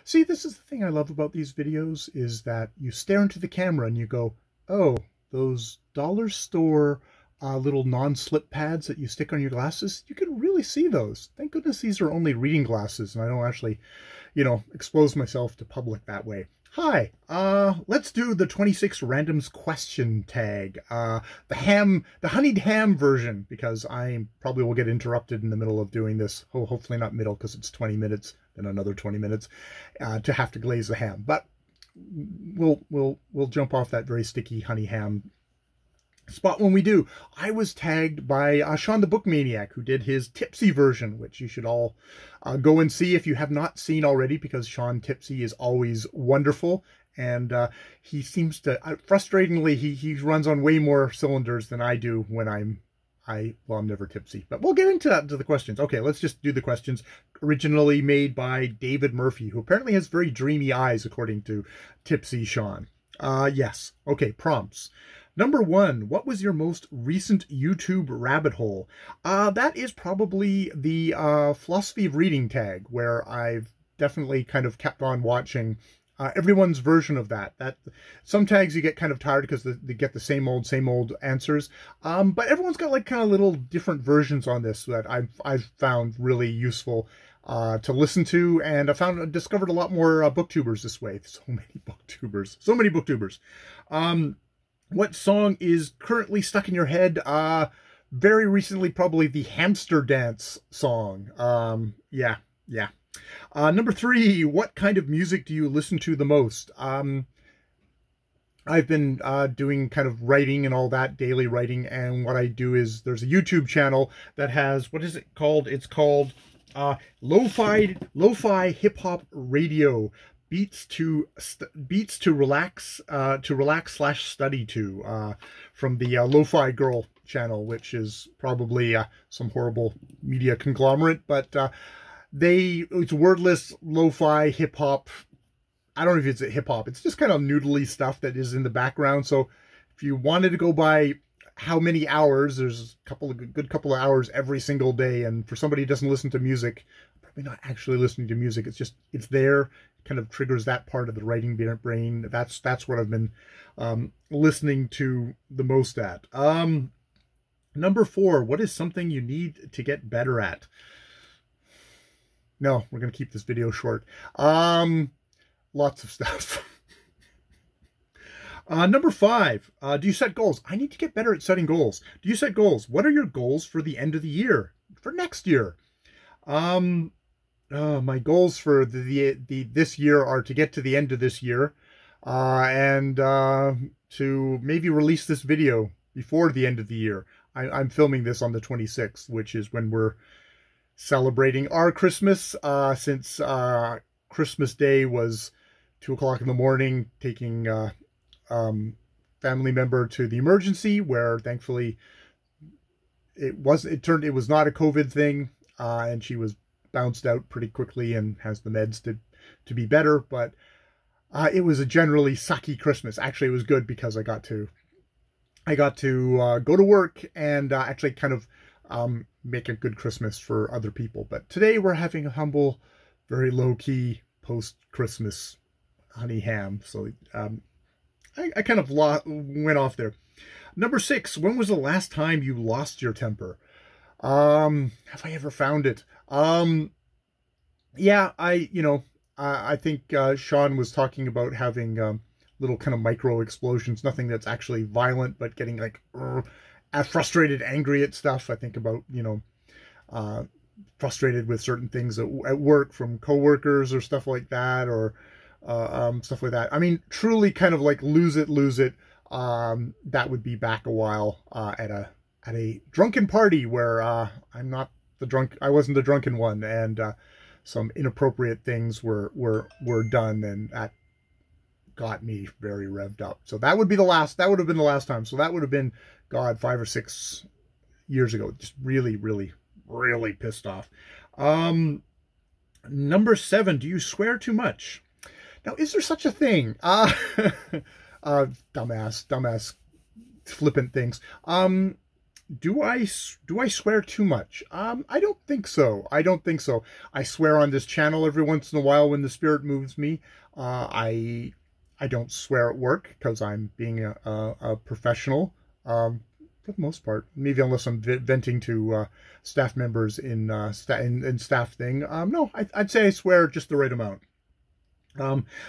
See, this is the thing I love about these videos, is that you stare into the camera and you go, oh, those dollar store little non-slip pads that you stick on your glasses, you can really see those. Thank goodness these are only reading glasses and I don't actually, expose myself to public that way. Hi, let's do the 26 randoms question tag. The honeyed ham version, because I probably will get interrupted in the middle of doing this. Oh, hopefully not middle, because it's 20 minutes, then another 20 minutes to have to glaze the ham. But we'll jump off that very sticky honey ham spot when we do. I was tagged by Shawn the Book Maniac, who did his Tipsy version, which you should all go and see if you have not seen already, because Shawn Tipsy is always wonderful. And he seems to, frustratingly, he runs on way more cylinders than I do when I'm never tipsy. But we'll get into the questions. Okay, let's just do the questions. Originally made by David Murphy, who apparently has very dreamy eyes, according to Tipsy Shawn. Yes. Okay, prompts. Number 1, what was your most recent YouTube rabbit hole? That is probably the philosophy of reading tag, where I've definitely kind of kept on watching everyone's version of that. Some tags you get kind of tired because they get the same old answers. But everyone's got like kind of little different versions on this that I've found really useful to listen to, and I discovered a lot more booktubers this way. So many booktubers. What song is currently stuck in your head? Very recently, probably the Hamster Dance song. Yeah. Number 3, what kind of music do you listen to the most? I've been doing kind of writing and all that, daily writing, and what I do is there's a YouTube channel that has, what is it called? It's called Lo-Fi Hip-Hop Radio. Beats to relax / study to, from the Lo-Fi Girl channel, which is probably some horrible media conglomerate, but it's wordless lo-fi hip hop. I don't know if it's hip hop. It's just kind of noodly stuff that is in the background. So if you wanted to go by how many hours, there's a good couple of hours every single day, and for somebody who doesn't listen to music, probably not actually listening to music, it's there. Kind of triggers that part of the writing brain. That's what I've been listening to the most at. Number 4, what is something you need to get better at? No, we're going to keep this video short. Lots of stuff. Number 5, do you set goals? I need to get better at setting goals. Do you set goals? What are your goals for the end of the year? For next year? My goals for this year are to get to the end of this year and to maybe release this video before the end of the year. I'm filming this on the 26th, which is when we're celebrating our Christmas, since Christmas Day was 2 o'clock in the morning, taking family member to the emergency, where thankfully it was not a COVID thing, and she was bounced out pretty quickly and has the meds to be better. But it was a generally sucky Christmas. Actually, it was good because I got to go to work and actually kind of make a good Christmas for other people. But today we're having a humble, very low-key post-Christmas honey ham. So I kind of went off there. Number 6, when was the last time you lost your temper? Have I ever found it? Yeah, I think Shawn was talking about having little kind of micro explosions, nothing that's actually violent, but getting like frustrated, angry at stuff. I think about, frustrated with certain things at work from coworkers or stuff like that, or stuff like that. I mean, truly kind of like lose it. That would be back a while at a drunken party where I wasn't the drunken one, and some inappropriate things were done, and that got me very revved up. So that would have been the last time. So that would have been, God, 5 or 6 years ago. Just really, really, really pissed off. Number 7, do you swear too much? Now, is there such a thing? Dumbass, flippant things. Do I swear too much? I don't think so. I don't think so. I swear on this channel every once in a while when the spirit moves me. I don't swear at work because I'm being a professional. For the most part, maybe unless I'm venting to staff members in staff thing. No, I'd say I swear just the right amount.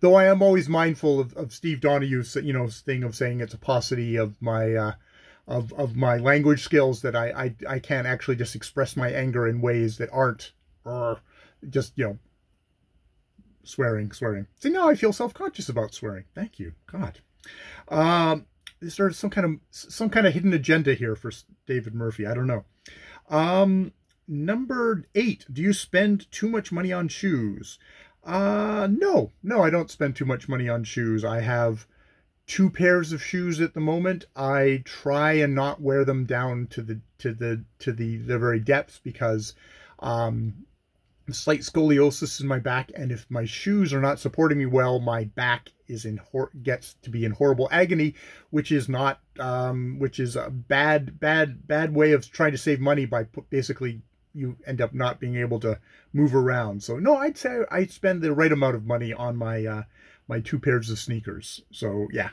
Though I am always mindful of Steve Donahue's, thing of saying it's a paucity of my my language skills, that I can't actually just express my anger in ways that aren't just, swearing. See, now I feel self-conscious about swearing. Thank you, God. Is there some kind of hidden agenda here for David Murphy? I don't know. Number 8. Do you spend too much money on shoes? No, I don't spend too much money on shoes. I have 2 pairs of shoes at the moment. I try and not wear them down to the very depths because slight scoliosis in my back, and if my shoes are not supporting me well, my back gets to be in horrible agony, which is not which is a bad way of trying to save money by basically you end up not being able to move around. So no, I'd say I spend the right amount of money on my my 2 pairs of sneakers. So yeah.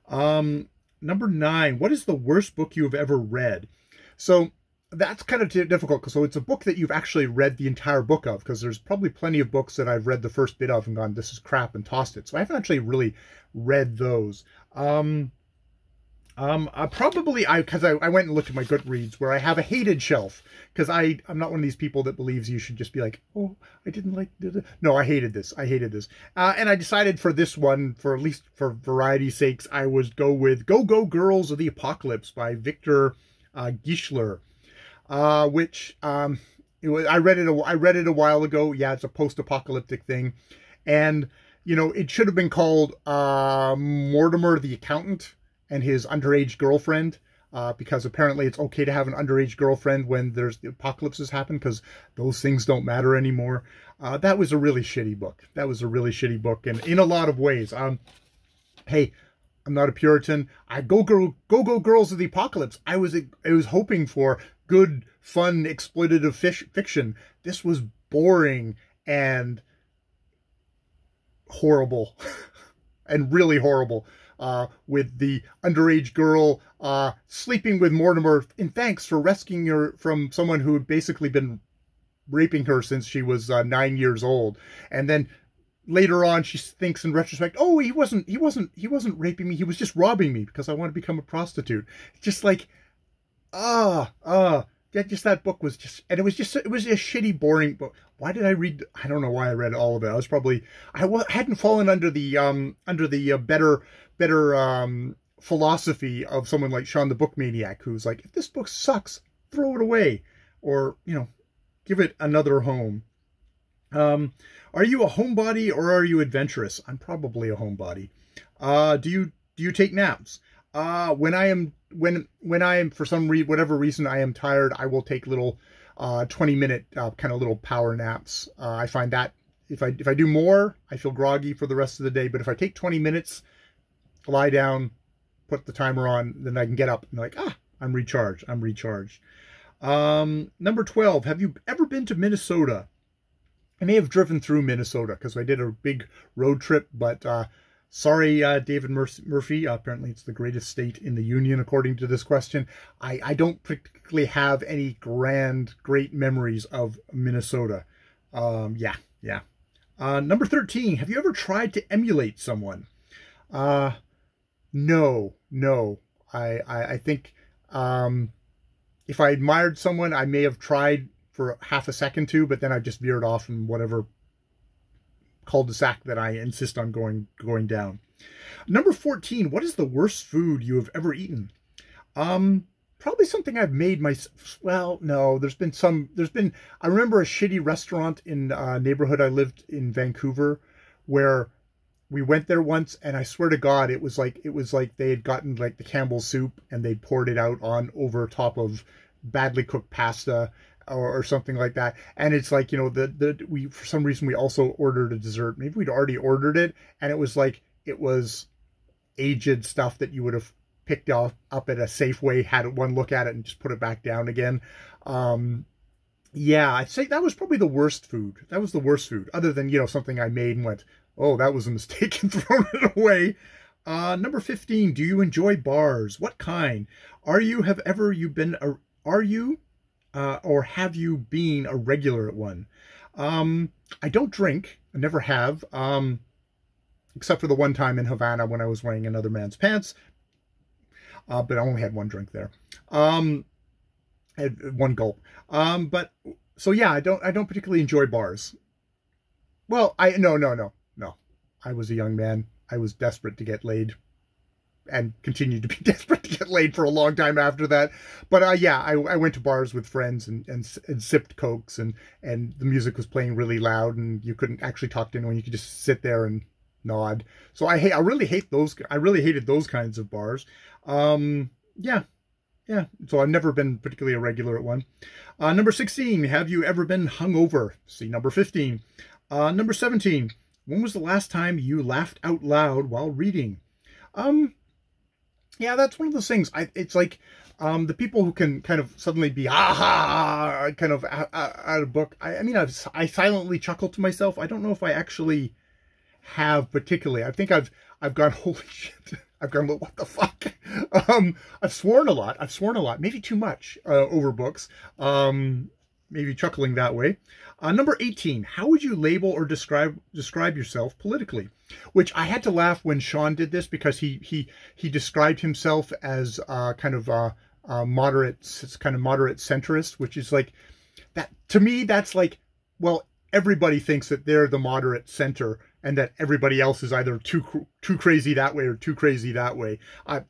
Number 9, what is the worst book you have ever read? So that's kind of difficult, because so it's a book that you've actually read the entire book of, because there's probably plenty of books that I've read the first bit of and gone, this is crap, and tossed it. So I haven't actually really read those. Because I went and looked at my Goodreads, where I have a hated shelf, because I'm not one of these people that believes you should just be like, oh, I didn't like it. No, I hated this. And I decided for this one, for at least for variety's sakes, I would go with Go Girls of the Apocalypse by Victor Gischler, which I read it a while ago. Yeah, it's a post-apocalyptic thing, and it should have been called Mortimer the Accountant and his underage girlfriend, because apparently it's okay to have an underage girlfriend when the apocalypses happen, because those things don't matter anymore. That was a really shitty book. And in a lot of ways. Hey, I'm not a Puritan. Go Girls of the Apocalypse. I was hoping for good, fun, exploitative fiction. This was boring and horrible, and really horrible. With the underage girl sleeping with Mortimer in thanks for rescuing her from someone who had basically been raping her since she was 9 years old. And then later on, she thinks in retrospect, oh, he wasn't raping me. He was just robbing me because I want to become a prostitute. Just like, that book was just, and it was a shitty, boring book. Why did I read? I don't know why I read all of it. I hadn't fallen under the better philosophy of someone like Shawn the Book Maniac, who's like, if this book sucks, throw it away, or give it another home. Are you a homebody or are you adventurous? I'm probably a homebody. Do you take naps? When I am for whatever reason I am tired, I will take little 20-minute kind of little power naps. I find that if I do more, I feel groggy for the rest of the day. But if I take 20 minutes, lie down, put the timer on, then I can get up and like, I'm recharged. Number 12, have you ever been to Minnesota? I may have driven through Minnesota because I did a big road trip, but sorry, David Murphy. Apparently it's the greatest state in the union, according to this question. I don't particularly have any great memories of Minnesota. Yeah. Number 13, have you ever tried to emulate someone? No. I think if I admired someone, I may have tried for half a second to, but then I just veered off in whatever cul-de-sac that I insist on going down. Number 14, what is the worst food you have ever eaten? Probably something I've made myself. Well, no, I remember a shitty restaurant in a neighborhood I lived in, Vancouver, where we went there once, and I swear to God, it was like they had gotten like the Campbell's soup and they poured it out over top of badly cooked pasta or something like that. And it's like, we for some reason we also ordered a dessert. Maybe we'd already ordered it, and it was aged stuff that you would have picked up at a Safeway, had one look at it, and just put it back down again. Yeah, I'd say that was probably the worst food. That was the worst food, other than, something I made and went, oh, that was a mistake, and thrown it away. Number 15, do you enjoy bars? What kind? Are you or have you been a regular at one? I don't drink. I never have. Except for the one time in Havana when I was wearing another man's pants. But I only had one drink there. I had one gulp. So yeah, I don't particularly enjoy bars. Well, no. I was a young man. I was desperate to get laid, and continued to be desperate to get laid for a long time after that. But yeah, I went to bars with friends and sipped Cokes, and the music was playing really loud, and you couldn't actually talk to anyone. You could just sit there and nod. So I really hated those kinds of bars. Yeah. So I've never been particularly a regular at one. Number 16, have you ever been hungover? See number 15. Number 17, when was the last time you laughed out loud while reading? Yeah, that's one of those things. It's like the people who can kind of suddenly be kind of out of book. I mean, I silently chuckle to myself. I don't know if I actually have particularly. I think I've gone, holy shit. I've gone, what the fuck? I've sworn a lot, maybe too much over books. Maybe chuckling that way. Number 18, how would you label or describe yourself politically? Which I had to laugh when Shawn did this, because he described himself as kind of moderate centrist, which is like, that to me, that's like, well, everybody thinks that they're the moderate center, and that everybody else is either too crazy that way or too crazy that way.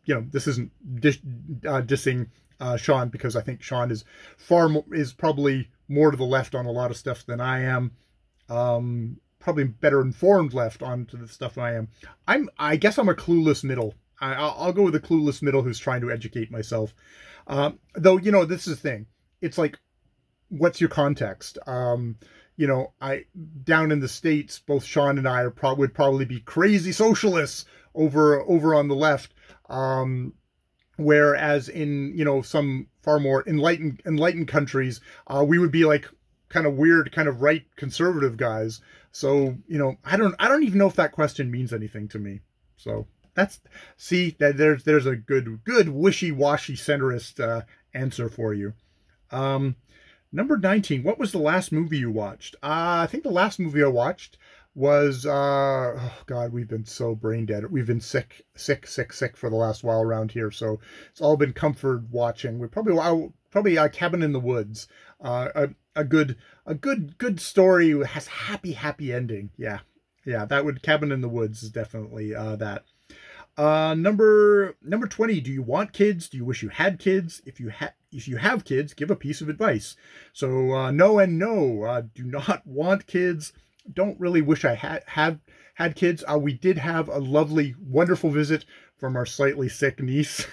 This isn't dissing Shawn, because I think Shawn is probably more to the left on a lot of stuff than I am. Probably better informed left onto the stuff I am. I guess I'm a clueless middle. I'll go with a clueless middle who's trying to educate myself. Though, this is the thing. It's like, what's your context? Down in the States, both Shawn and I would probably be crazy socialists over on the left. Whereas in, some far more enlightened countries, we would be like kind of weird, kind of right conservative guys. So, I don't even know if that question means anything to me. So there's a good wishy-washy centrist answer for you. Number 19, what was the last movie you watched? I think the last movie I watched was, oh God, we've been so brain dead. We've been sick for the last while around here. So it's all been comfort watching. We probably Cabin in the Woods. A good story, has happy ending. Yeah. Cabin in the Woods is definitely that. Number 20, do you want kids? Do you wish you had kids? If you have kids, give a piece of advice. So no and no. Do not want kids. Don't really wish I had kids. We did have a lovely, wonderful visit from our slightly sick niece,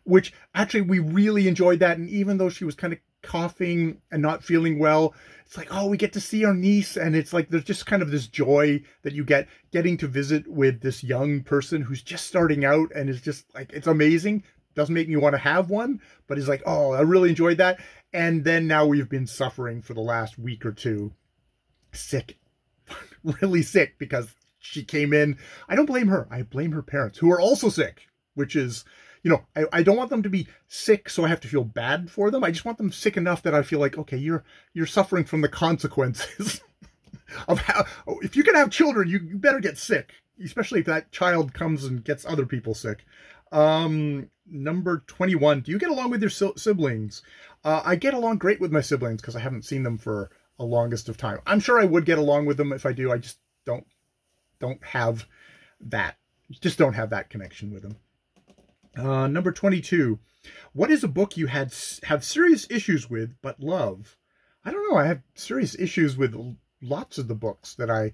which actually we really enjoyed that. And even though she was kind of coughing and not feeling well, it's like, oh, we get to see our niece, and it's like there's just kind of this joy that you getting to visit with this young person who's just starting out, and it's just like, it's amazing. Doesn't make me want to have one, but it's like, oh, I really enjoyed that. And then now we've been suffering for the last week or two, sick, really sick, because she came in. I don't blame her. I blame her parents, who are also sick, which is, I don't want them to be sick so I have to feel bad for them. I just want them sick enough that I feel like, okay, you're suffering from the consequences of how, if you can have children, you better get sick, especially if that child comes and gets other people sick. Number 21, do you get along with your siblings? I get along great with my siblings because I haven't seen them for a longest of time. I'm sure I would get along with them if I do. I just don't have that. Just don't have that connection with them. Number 22, what is a book you have serious issues with but love? I don't know. I have serious issues with lots of the books that I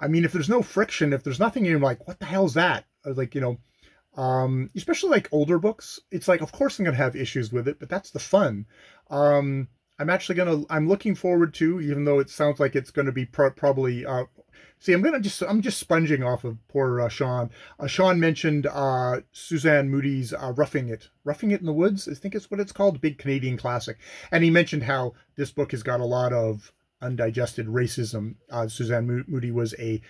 mean, if there's no friction, if there's nothing, you're like, what the hell's that? Like, especially like older books, it's like, of course I'm going to have issues with it, but that's the fun. I'm looking forward to, even though it sounds like it's gonna be probably see, I'm just sponging off of poor Shawn. Shawn mentioned Suzanne Moody's Roughing It in the Woods, I think it's what it's called, big Canadian classic. And he mentioned how this book has got a lot of undigested racism. Suzanne Moody was a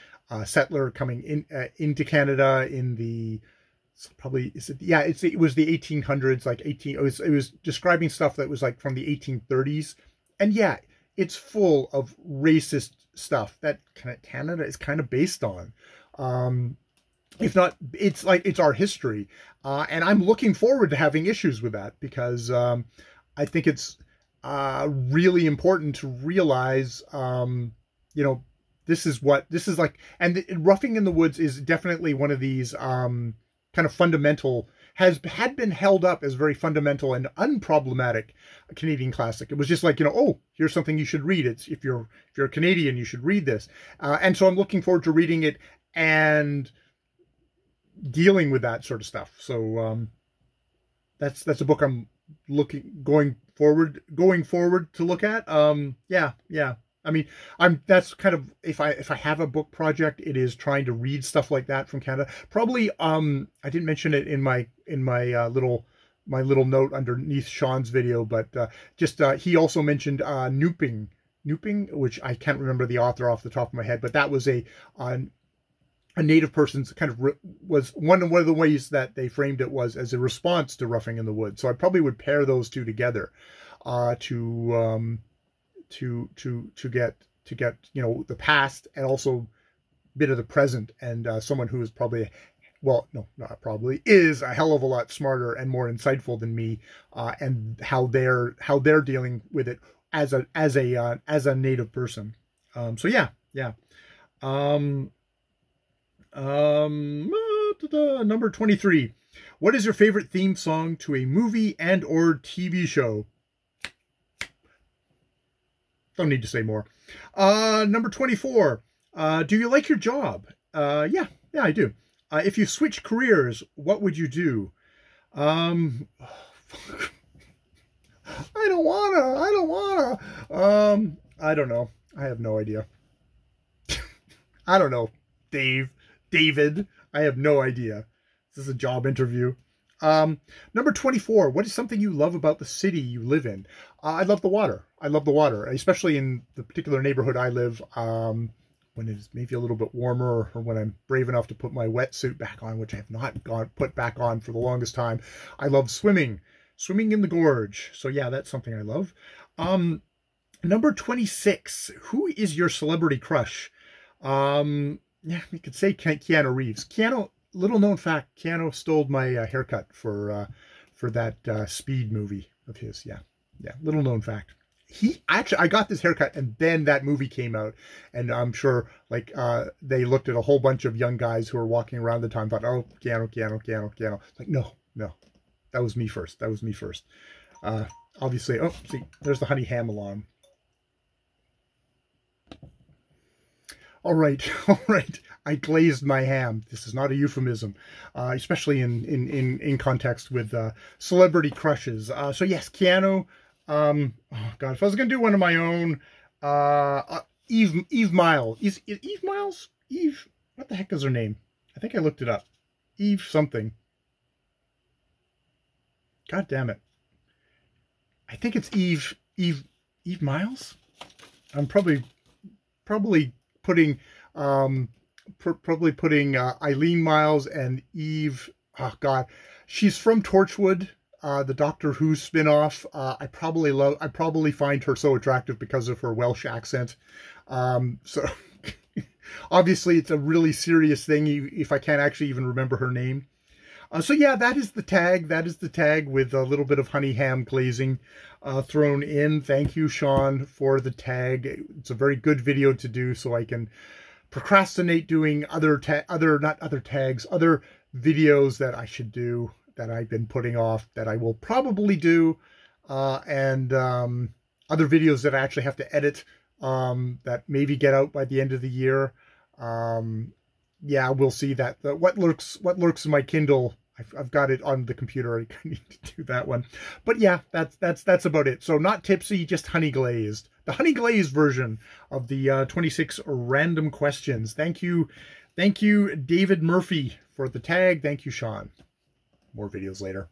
settler coming into Canada in the it was the 1800s, like 18. It was describing stuff that was like from the 1830s, and yeah, it's full of racist stuff that Canada is kind of based on. If not, it's like it's our history, and I'm looking forward to having issues with that because I think it's really important to realize, you know, this is like, and Roughing in the Woods is definitely one of these kind of fundamental, had been held up as very fundamental and unproblematic Canadian classic. It was just like, you know, oh, here's something you should read. It's if you're a Canadian, you should read this. And so I'm looking forward to reading it and dealing with that sort of stuff. So that's a book I'm going forward to look at. Yeah. I mean, that's kind of, if I have a book project, it is trying to read stuff like that from Canada. Probably, I didn't mention it in my little note underneath Shawn's video, but he also mentioned Nooping, which I can't remember the author off the top of my head, but that was a Native person's kind of was one of the ways that they framed it was as a response to Roughing in the Woods. So I probably would pair those two together to get you know, the past and also a bit of the present, and someone who is probably, well, no, not probably, is a hell of a lot smarter and more insightful than me, and how they're dealing with it as a Native person. So yeah. Number 23. What is your favorite theme song to a movie and or TV show? Don't need to say more. Number 24. Do you like your job? Yeah, I do. If you switch careers, what would you do? I don't wanna. I don't know. I have no idea. I don't know. David, I have no idea. This is a job interview. Number 24, what is something you love about the city you live in? I love the water. I love the water, especially in the particular neighborhood I live, when it's maybe a little bit warmer, or when I'm brave enough to put my wetsuit back on, which I have not put back on for the longest time. I love swimming in the gorge. So yeah, that's something I love. Number 26, who is your celebrity crush? Yeah, you could say Keanu Reeves. Little known fact, Keanu stole my haircut for that Speed movie of his. Yeah, little known fact. I got this haircut, and then that movie came out, and I'm sure like they looked at a whole bunch of young guys who were walking around the time, thought, oh, Keanu. Like, no, that was me first. Obviously, oh, see, there's the honey ham alarm. All right. I glazed my ham. This is not a euphemism, especially in context with celebrity crushes. So yes, Keanu. Oh God, if I was gonna do one of my own, Eve Miles. Eve Miles? Eve? What the heck is her name? I think I looked it up. Eve something. God damn it. I think it's Eve Miles. I'm probably putting Eileen Miles and Eve. Oh God, she's from Torchwood, the Doctor Who spin-off. I probably find her so attractive because of her Welsh accent. So obviously it's a really serious thing if I can't actually even remember her name. So yeah, that is the tag. That is the tag with a little bit of honey ham glazing thrown in. Thank you, Shawn, for the tag. It's a very good video to do, so I can procrastinate doing other videos that I should do, that I've been putting off, that I will probably do, and other videos that I actually have to edit, that maybe get out by the end of the year. Yeah, we'll see that. What lurks in my Kindle I've got it on the computer. I need to do that one. But yeah, that's about it. So not tipsy, just honey glazed. The honey glazed version of the 26 random questions. Thank you, David Murphy, for the tag. Thank you, Shawn. More videos later.